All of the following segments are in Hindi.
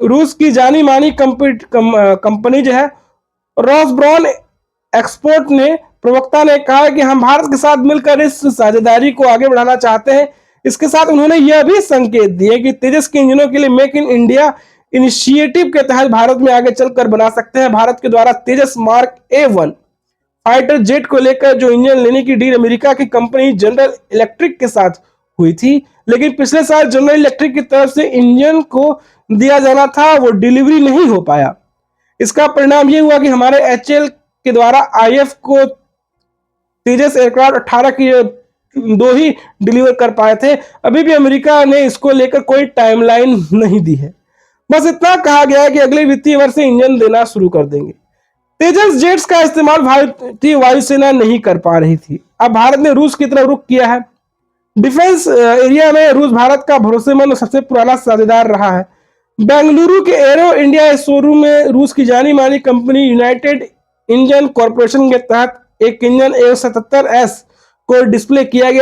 रूस की जानी मानी कंपनी जो है रॉसब्रॉन एक्सपोर्ट ने प्रवक्ता ने कहा कि हम भारत के साथ मिलकर इस साझेदारी को आगे बढ़ाना चाहते हैं। इसके साथ उन्होंने यह भी संकेत दिए कि तेजस के इंजनों के लिए मेक इन इंडिया इनिशिएटिव के तहत भारत में आगे चलकर बना सकते हैं। भारत के द्वारा तेजस मार्क A1 फाइटर जेट को लेकर जो इंजन लेने की डील अमेरिका की कंपनी जनरल इलेक्ट्रिक के साथ हुई थी, लेकिन पिछले साल जनरल इलेक्ट्रिक की तरफ से इंजन को दिया जाना था, वो डिलीवरी नहीं हो पाया। इसका परिणाम ये हुआ कि हमारे HAL के द्वारा IF को तेजस एयरक्राफ्ट 18 की 2 ही डिलीवर कर पाए थे। अभी भी अमेरिका ने इसको लेकर कोई टाइमलाइन नहीं दी है। बस इतना कहा गया है कि अगले वित्तीय वर्ष से इंजन देना शुरू कर देंगे। तेजस जेट्स का इस्तेमाल भारतीय वायुसेना नहीं कर पा रही थी। अब भारत ने रूस की तरफ रुख किया है। डिफेंस एरिया में रूस भारत का भरोसेमंद और सबसे पुराना साझेदार रहा है। बेंगलुरु के एरो इंडिया शोरूम में रूस की जानी मानी कंपनी यूनाइटेड इंजन कॉरपोरेशन के तहत एक इंजन A77S को डिस्प्ले किया गया।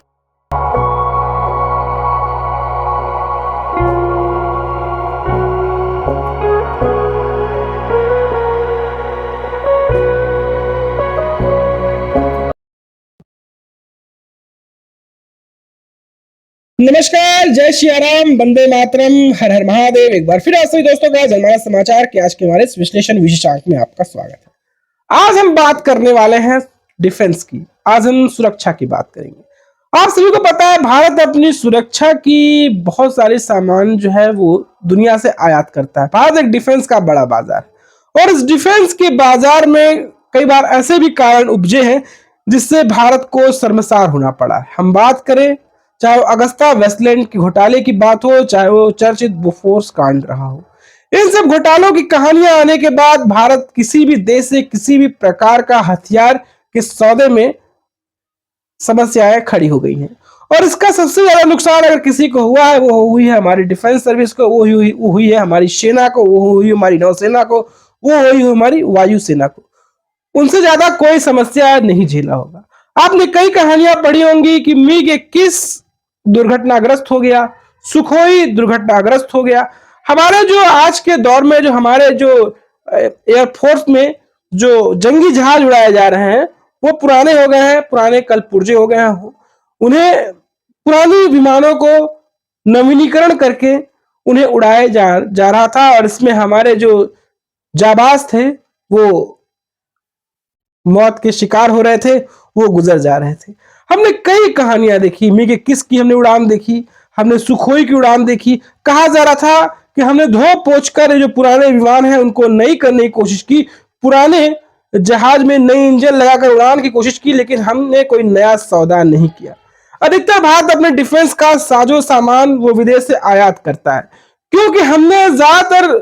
नमस्कार, जय श्री राम, वंदे मातरम, हर हर महादेव। एक बार फिर आप सभी दोस्तों का जनमानस समाचार के आज के हमारे इस विश्लेषण विशेषांक में आपका स्वागत है। आज हम बात करने वाले हैं डिफेंस की। आज हम सुरक्षा की बात करेंगे। आप सभी को पता है भारत अपनी सुरक्षा की बहुत सारे सामान जो है वो दुनिया से आयात करता है। भारत एक डिफेंस का बड़ा बाजार है और इस डिफेंस के बाजार में कई बार ऐसे भी कारण उपजे हैं जिससे भारत को शर्मसार होना पड़ा है। हम बात करें चाहे वो अगस्ता वेस्टलैंड की घोटाले की बात हो, चाहे वो चर्चित बोफोर्स कांड रहा हो, इन सब घोटालों की कहानियां आने के बाद भारत किसी भी देश से किसी भी प्रकार का हथियार के सौदे में समस्याएं खड़ी हो गई हैं। और इसका सबसे ज्यादा नुकसान अगर किसी को हुआ है वो हुई है हमारी डिफेंस सर्विस को, वो हुई है हमारी सेना को, वो हुई हमारी नौसेना को, वो हुई हमारी वायुसेना को। उनसे ज्यादा कोई समस्या नहीं झेला होगा। आपने कई कहानियां पढ़ी होंगी कि MiG-21 दुर्घटनाग्रस्त हो गया, सुखोई दुर्घटनाग्रस्त हो गया। हमारे जो आज के दौर में जो हमारे जो एयरफोर्स में जो जंगी जहाज उड़ाए जा रहे हैं वो पुराने हो गए हैं, पुराने कल पुर्जे हो गए हैं। उन्हें पुरानी विमानों को नवीनीकरण करके उन्हें उड़ाया जा रहा था और इसमें हमारे जो जाबाज थे वो मौत के शिकार हो रहे थे, वो गुजर जा रहे थे। हमने कई कहानियां देखी, MiG-21 की हमने उड़ान देखी, हमने सुखोई की उड़ान देखी। कहा जा रहा था कि हमने धो पोछ कर जो पुराने विमान हैं उनको नई करने की कोशिश की, पुराने जहाज में नई इंजन लगाकर उड़ान की कोशिश की, लेकिन हमने कोई नया सौदा नहीं किया। अधिकतर भारत अपने डिफेंस का साजो सामान वो विदेश से आयात करता है, क्योंकि हमने ज्यादातर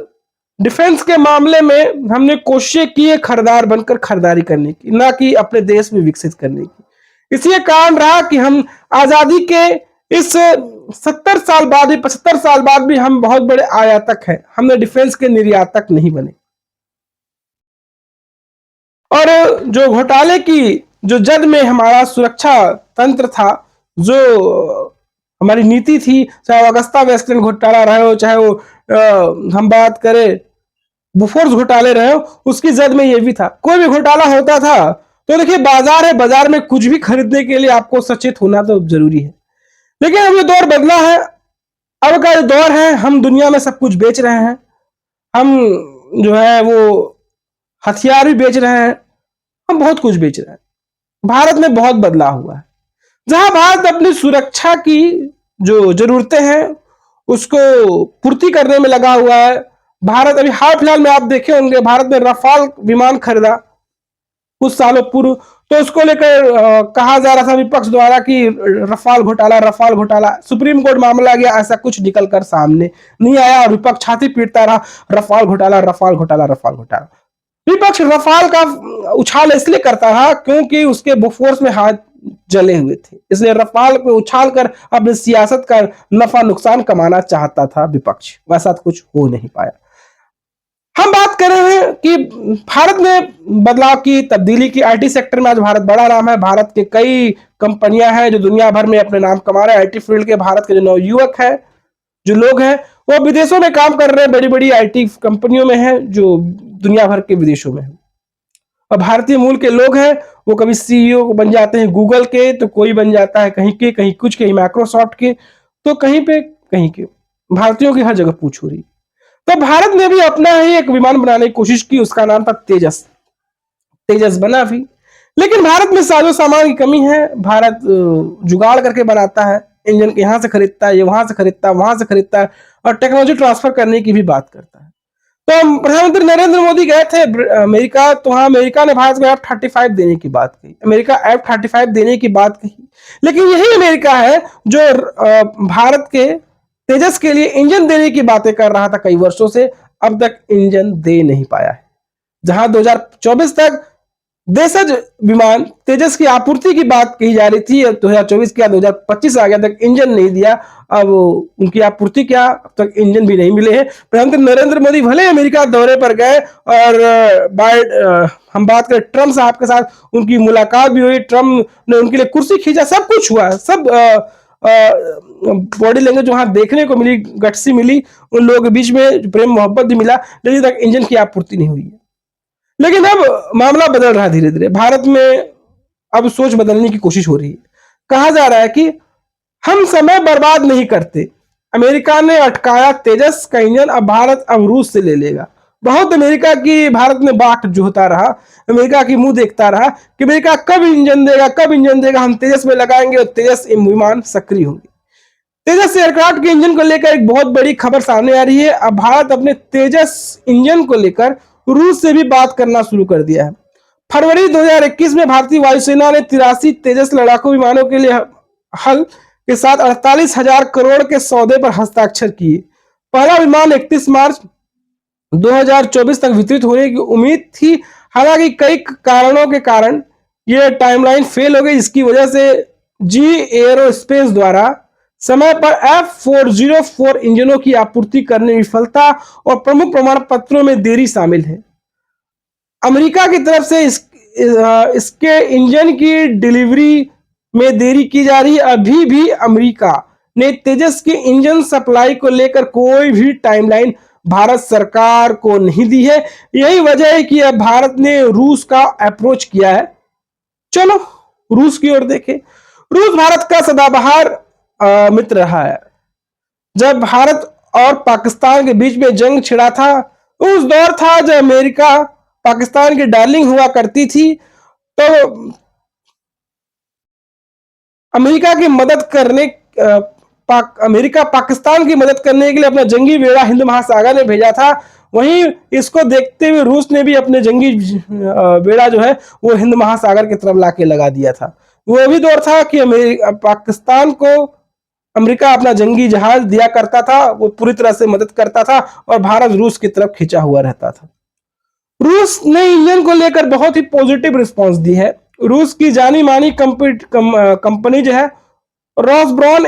डिफेंस के मामले में हमने कोशिश की है खरीदार बनकर खरीदारी करने की, ना कि अपने देश में विकसित करने की। इसी कारण रहा कि हम आजादी के इस 70 साल बाद भी 75 साल बाद भी हम बहुत बड़े आयातक हैं, हमने डिफेंस के निर्यातक नहीं बने। और जो घोटाले की जो जद में हमारा सुरक्षा तंत्र था, जो हमारी नीति थी, चाहे वो अगस्ता वेस्टलैंड घोटाला रहे हो, चाहे वो हम बात करें बोफोर्स घोटाले रहे हो, उसकी जद में ये भी था। कोई भी घोटाला होता था तो देखिए बाजार है, बाजार में कुछ भी खरीदने के लिए आपको सचेत होना तो जरूरी है। लेकिन अब ये दौर बदला है। अब का जो दौर है हम दुनिया में सब कुछ बेच रहे हैं। हम जो है वो हथियार भी बेच रहे हैं, हम बहुत कुछ बेच रहे हैं। भारत में बहुत बदलाव हुआ है। जहां भारत अपनी सुरक्षा की जो जरूरतें हैं उसको पूर्ति करने में लगा हुआ है। भारत अभी हाल फिलहाल में आप देखे होंगे भारत ने रफाल विमान खरीदा कुछ सालों पूर्व, तो उसको लेकर कहा जा रहा था विपक्ष द्वारा कि रफाल घोटाला। सुप्रीम कोर्ट मामला गया, ऐसा कुछ निकल कर सामने नहीं आया और विपक्ष छाती पीटता रहा, रफाल घोटाला। विपक्ष रफाल का उछाल इसलिए करता रहा क्योंकि उसके बोफोर्स में हाथ जले हुए थे, इसलिए रफाल पे उछाल कर अपनी सियासत का नफा नुकसान कमाना चाहता था विपक्ष। वैसा कुछ हो नहीं पाया। हम बात कर रहे हैं कि भारत में बदलाव की, तब्दीली की। आईटी सेक्टर में आज भारत बड़ा नाम है। भारत के कई कंपनियां हैं जो दुनिया भर में अपने नाम कमा रहे हैं। आईटी फील्ड के भारत के जो नवयुवक हैं, जो लोग हैं, वो विदेशों में काम कर रहे हैं, बड़ी बड़ी आईटी कंपनियों में है जो दुनिया भर के विदेशों में है। और भारतीय मूल के लोग हैं, वो कभी सीईओ बन जाते हैं गूगल के, तो कोई बन जाता है कहीं के, कहीं कुछ के, माइक्रोसॉफ्ट के, तो कहीं पे कहीं के। भारतीयों की हर जगह पूछ हो रही। तो भारत ने भी अपना ही एक विमान बनाने की कोशिश की, उसका नाम था तेजस। तेजस बना भी, लेकिन भारत में साजो सामान की कमी है। भारत जुगाड़ करके बनाता है, इंजन यहाँ से खरीदता है, ये वहां से खरीदता है, वहां से खरीदता है, और टेक्नोलॉजी ट्रांसफर करने की भी बात करता है। तो प्रधानमंत्री नरेंद्र मोदी गए थे अमेरिका, तो वहां अमेरिका ने भारत को F-35 देने की बात कही, अमेरिका F-35 देने की बात कही, लेकिन यही अमेरिका है जो भारत के तेजस के लिए इंजन देने की बातें कर रहा था कई वर्षों से, अब तक इंजन दे नहीं पाया है। जहां 2024 तक देशज विमान तेजस की आपूर्ति की बात कही जा रही थी, 2024 क्या 2025 आ गया, तक इंजन नहीं दिया। अब उनकी आपूर्ति क्या, अब तक इंजन भी नहीं मिले हैं। प्रधानमंत्री नरेंद्र मोदी भले अमेरिका दौरे पर गए और हम बात करें ट्रम्प साहब के साथ, उनकी मुलाकात भी हुई, ट्रम्प ने उनके लिए कुर्सी खींचा, सब कुछ हुआ, सब बॉडी लैंग्वेज वहां देखने को मिली, गट्सी मिली, उन लोगों के बीच में प्रेम मोहब्बत भी मिला, लेकिन तक इंजन की आपूर्ति नहीं हुई है। लेकिन अब मामला बदल रहा है धीरे धीरे, भारत में अब सोच बदलने की कोशिश हो रही है। कहा जा रहा है कि हम समय बर्बाद नहीं करते, अमेरिका ने अटकाया तेजस का इंजन, अब भारत अब रूस से ले लेगा। बहुत अमेरिका की भारत में बाट जोहता रहा, अमेरिका की मुंह देखता रहा कि अमेरिका कब इंजन देगा, कब इंजन देगा, हम तेजस में लगाएंगे और तेजस विमान सक्रिय होंगे। तेजस एयरक्राफ्ट के इंजन को लेकर एक बहुत बड़ी खबर सामने आ रही है। अब भारत अपने तेजस इंजन को लेकर रूस से भी बात करना शुरू कर दिया है। फरवरी 2021 में भारतीय वायुसेना ने 83 तेजस लड़ाकू विमानों के लिए हल के साथ 48,000 करोड़ के सौदे पर हस्ताक्षर किए। पहला विमान 31 मार्च 2024 तक वितरित होने की उम्मीद थी, हालांकि कई कारणों के कारण यह टाइमलाइन फेल हो गई, जिसकी वजह से जी एरोस्पेस द्वारा समय पर F404 इंजनों की आपूर्ति करने में विफलता और प्रमुख प्रमाण पत्रों में देरी शामिल है। अमेरिका की तरफ से इसके इंजन की डिलीवरी में देरी की जा रही है। अभी भी अमेरिका ने तेजस के इंजन सप्लाई को लेकर कोई भी टाइमलाइन भारत सरकार को नहीं दी है। यही वजह है कि अब भारत ने रूस का अप्रोच किया है। चलो रूस की ओर देखें। रूस भारत का सदाबहार मित्र रहा है। जब भारत और पाकिस्तान के बीच में जंग छिड़ा था, उस दौर था जब अमेरिका पाकिस्तान की डार्लिंग हुआ करती थी, तो अमेरिका की मदद करने अमेरिका पाकिस्तान की मदद करने के लिए अपना जंगी बेड़ा हिंद महासागर में भेजा था। वहीं इसको देखते हुए रूस ने भी अपने जंगी बेड़ा जो है वो हिंद महासागर की तरफ लाके लगा दिया था। वो भी दौर था कि पाकिस्तान को अमेरिका अपना जंगी जहाज दिया करता था, वो पूरी तरह से मदद करता था और भारत रूस की तरफ खिंचा हुआ रहता था। रूस ने इंजन को लेकर बहुत ही पॉजिटिव रिस्पांस दी है। रूस की जानी मानी कंपनी जो है रॉसब्रॉन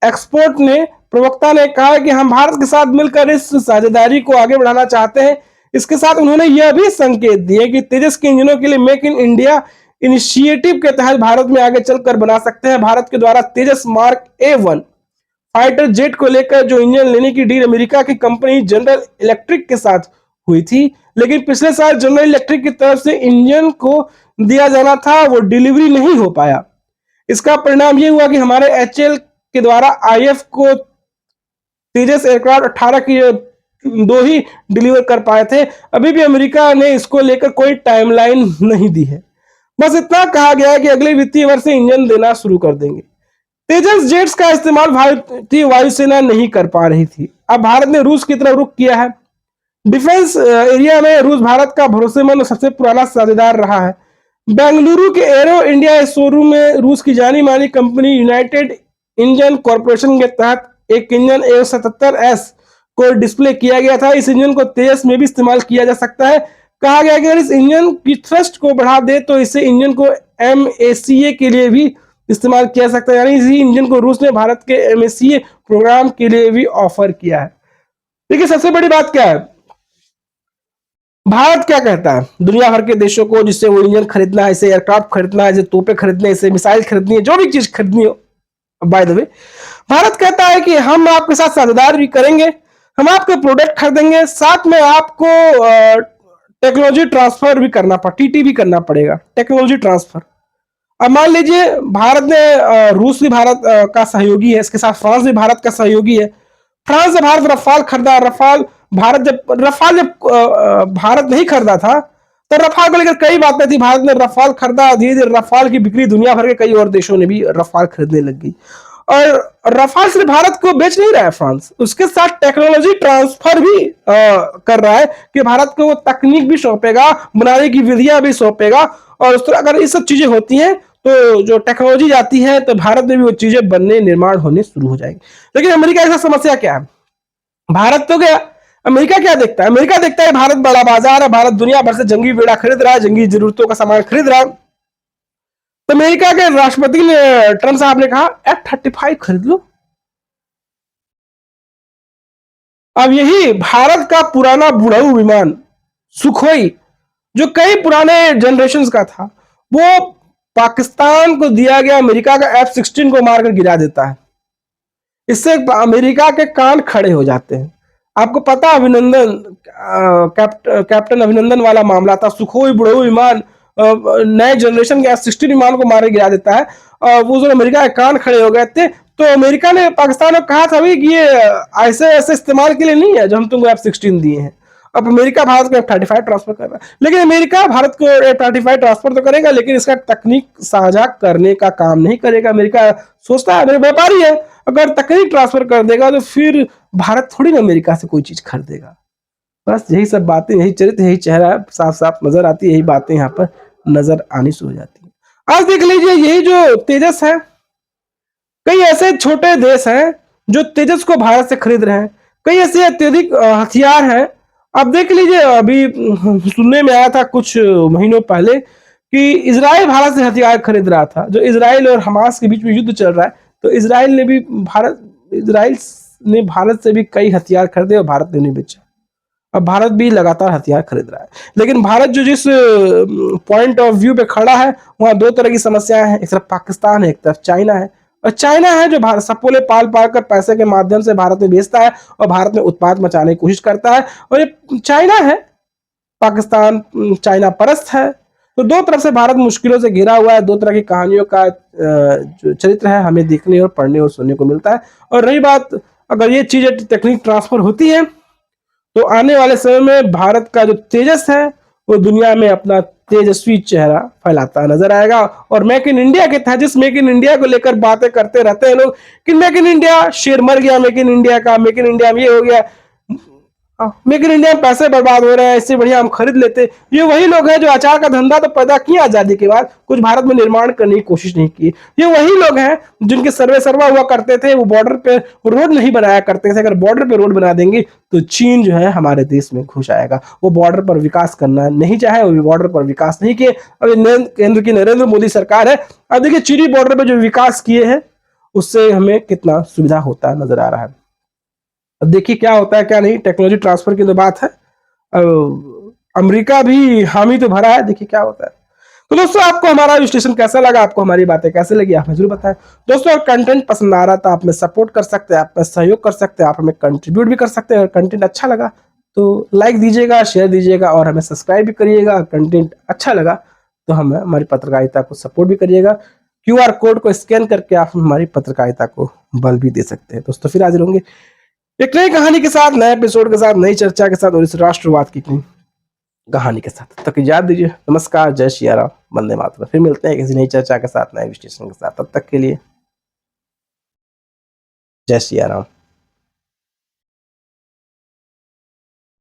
एक्सपोर्ट ने प्रवक्ता ने कहा कि हम भारत के साथ मिलकर इस साझेदारी को आगे बढ़ाना चाहते हैं। इसके साथ उन्होंने यह भी संकेत दिए कि तेजस के इंजनों के लिए मेक इन इंडिया इनिशिएटिव के तहत भारत में आगे चलकर बना सकते हैं। भारत के द्वारा तेजस मार्क A1 फाइटर जेट को लेकर जो इंजन लेने की डील अमेरिका की कंपनी जनरल इलेक्ट्रिक के साथ हुई थी, लेकिन पिछले साल जनरल इलेक्ट्रिक की तरफ से इंजन को दिया जाना था, वो डिलीवरी नहीं हो पाया। इसका परिणाम यह हुआ कि हमारे HAL के द्वारा IF को तेजस एयरक्राफ्ट 18 की 2 ही डिलीवर कर पाए थे। अभी भी अमेरिका ने इसको लेकर कोई टाइमलाइन नहीं दी है। बस इतना कहा गया है कि अगले वित्तीय वर्ष से इंजन देना शुरू कर देंगे। तेजस जेट्स का इस्तेमाल भारतीय वायुसेना नहीं कर पा रही थी। अब भारत ने रूस की तरफ रुख किया है। डिफेंस एरिया में रूस भारत का भरोसेमंद और सबसे पुराना साझेदार रहा है। बेंगलुरु के एरो इंडिया शोरूम में रूस की जानी मानी कंपनी यूनाइटेड इंजन कॉरपोरेशन के तहत एक इंजन A77S को डिस्प्ले किया गया था। इस इंजन को तेजस में भी इस्तेमाल किया जा सकता है। कहा गया कि अगर इस इंजन की थ्रस्ट को बढ़ा दे तो इसे इंजन को MACA के लिए भी इस्तेमाल किया जा सकता है। यानी इसी इंजन को रूस ने भारत के MACA प्रोग्राम के लिए भी ऑफर किया है। देखिए सबसे बड़ी बात क्या है, भारत क्या कहता है दुनिया भर के देशों को जिससे वो इंजन खरीदना है, इसे एयरक्राफ्ट खरीदना है, इसे तोपे खरीदने, इसे मिसाइल खरीदनी है, जो भी चीज खरीदनी हो। बाय द वे भारत कहता है कि हम आपके साथ साझेदार भी करेंगे, हम आपके प्रोडक्ट खरीदेंगे, साथ में आपको टेक्नोलॉजी ट्रांसफर भी करना टीटी भी करना पड़ेगा, टेक्नोलॉजी ट्रांसफर। अब मान लीजिए भारत ने रूस भी भारत का सहयोगी है, इसके साथ फ्रांस भी भारत का सहयोगी है। फ्रांस से भारत रफाल खरीदा, रफाल जब भारत नहीं खरीदा था तो रफाल को लेकर कई बातें थी। भारत ने रफाल खरीदा, धीरे धीरे रफाल की बिक्री दुनिया भर के कई और देशों ने भी रफाल खरीदने लग गई। और रफाल सिर्फ भारत को बेच नहीं रहा है फ्रांस, उसके साथ टेक्नोलॉजी ट्रांसफर भी कर रहा है कि भारत को वो तकनीक भी सौंपेगा, बनाने की विधियां भी सौंपेगा। और उस तरह अगर ये सब चीजें होती हैं तो जो टेक्नोलॉजी जाती है तो भारत में भी वो चीजें बनने, निर्माण होने शुरू हो जाएंगी। लेकिन अमेरिका की समस्या क्या है? भारत तो गया, अमेरिका क्या देखता है? अमेरिका देखता है भारत बड़ा बाजार है, भारत दुनिया भर से जंगी बेड़ा खरीद रहा है, जंगी जरूरतों का सामान खरीद रहा है। तो अमेरिका के राष्ट्रपति ने, ट्रंप साहब ने कहा F-35 खरीद लो। अब यही भारत का पुराना बुढ़ाऊ विमान सुखोई, जो कई पुराने जनरेशन का था, वो पाकिस्तान को दिया गया अमेरिका का F-16 को मारकर गिरा देता है। इससे अमेरिका के कान खड़े हो जाते हैं। आपको पता अभिनंदन, कैप्टन अभिनंदन वाला मामला था, सुखोई बुढ़ऊ विमान नए जनरेशन के F-16 विमान को मारे गिरा देता है। वो जो अमेरिका के कान खड़े हो गए थे। तो अमेरिका ने पाकिस्तान को कहा था भी कि ये ऐसे ऐसे इस्तेमाल के लिए नहीं है जो हम तुमको F-16 दिए हैं। अब अमेरिका भारत को F-35 ट्रांसफर कर रहा है, लेकिन अमेरिका भारत को F-35 ट्रांसफर तो करेगा, लेकिन इसका तकनीक साझा करने का काम नहीं करेगा। अमेरिका सोचता है, मेरे व्यापारी है, अगर तकनीक ट्रांसफर कर देगा तो फिर भारत थोड़ी ना अमेरिका से कोई चीज खरीदेगा। बस यही सब बातें, यही चरित्र, यही चेहरा साफ साफ नजर आती है, यही बातें यहाँ पर नजर आनी शुरू हो जाती है। आज देख लीजिए, यही जो तेजस है, कई ऐसे छोटे देश हैं जो तेजस को भारत से खरीद रहे हैं, कई ऐसे अत्यधिक हथियार हैं। अब देख लीजिए, अभी सुनने में आया था कुछ महीनों पहले कि इजराइल भारत से हथियार खरीद रहा था। जो इजराइल और हमास के बीच में युद्ध चल रहा है, तो इजराइल ने भारत से भी कई हथियार खरीदे और भारत ने नहीं बेचा। अब भारत भी लगातार हथियार खरीद रहा है, लेकिन भारत जो जिस पॉइंट ऑफ व्यू पे खड़ा है, वहां दो तरह की समस्याएं हैं। एक तरफ पाकिस्तान है, एक तरफ चाइना है। और चाइना है जो भारत सपोले पाल पाल कर पैसे के माध्यम से भारत में बेचता है और भारत में उत्पाद मचाने की कोशिश करता है। और ये चाइना है, पाकिस्तान चाइना परस्त है। तो दो तरफ से भारत मुश्किलों से घिरा हुआ है। दो तरह की कहानियों का जो चरित्र है हमें देखने और पढ़ने और सुनने को मिलता है। और रही बात, अगर ये चीजें टेक्निक ट्रांसफर होती है तो आने वाले समय में भारत का जो तेजस है वो दुनिया में अपना तेजस्वी चेहरा फैलाता नजर आएगा। और मेक इन इंडिया के तहत, जिस मेक इन इंडिया को लेकर बातें करते रहते हैं लोग कि मेक इन इंडिया शेर मर गया, मेक इन इंडिया का, मेक इन इंडिया में ये हो गया, मेक इन इंडिया में पैसे बर्बाद हो रहे हैं, इससे बढ़िया हम खरीद लेते। ये वही लोग हैं जो अचार का धंधा तो पैदा किया आजादी के बाद, कुछ भारत में निर्माण करने की कोशिश नहीं की। ये वही लोग हैं जिनके सर्वे सर्वा हुआ करते थे, वो बॉर्डर पे रोड नहीं बनाया करते थे। अगर बॉर्डर पे रोड बना देंगे तो चीन जो है हमारे देश में घुस आएगा। वो बॉर्डर पर विकास करना नहीं चाहे, वो बॉर्डर पर विकास नहीं किए। अब केंद्र की नरेंद्र मोदी सरकार है, अब देखिए चीनी बॉर्डर पर जो विकास किए हैं उससे हमें कितना सुविधा होता नजर आ रहा है। अब देखिए क्या होता है क्या नहीं। टेक्नोलॉजी ट्रांसफर की तो बात है, अमेरिका भी हामी तो भरा है, देखिए क्या होता है। तो दोस्तों, आपको हमारा विश्लेषण कैसा लगा, आपको हमारी बातें कैसे लगी, आप जरूर बताएं। दोस्तों, अगर कंटेंट पसंद आ रहा तो आप में सपोर्ट कर सकते हैं, आप में सहयोग कर सकते हैं, आप हमें कंट्रीब्यूट भी कर सकते हैं। अगर कंटेंट अच्छा लगा तो लाइक दीजिएगा, शेयर दीजिएगा और हमें सब्सक्राइब भी करिएगा। कंटेंट अच्छा लगा तो हमें हमारी पत्रकारिता को सपोर्ट भी करिएगा। QR कोड को स्कैन करके आप हमारी पत्रकारिता को बल भी दे सकते हैं। दोस्तों, फिर हाजिर होंगे एक नई कहानी के साथ, नए एपिसोड के साथ, नई चर्चा के साथ और इस राष्ट्रवाद की कहानी के साथ। तब तक याद दीजिए, नमस्कार, जय श्री राम, वंदे मातरम। फिर मिलते हैं किसी नई चर्चा के साथ, नए विश्लेषण के साथ। तब तक के लिए जय श्री राम।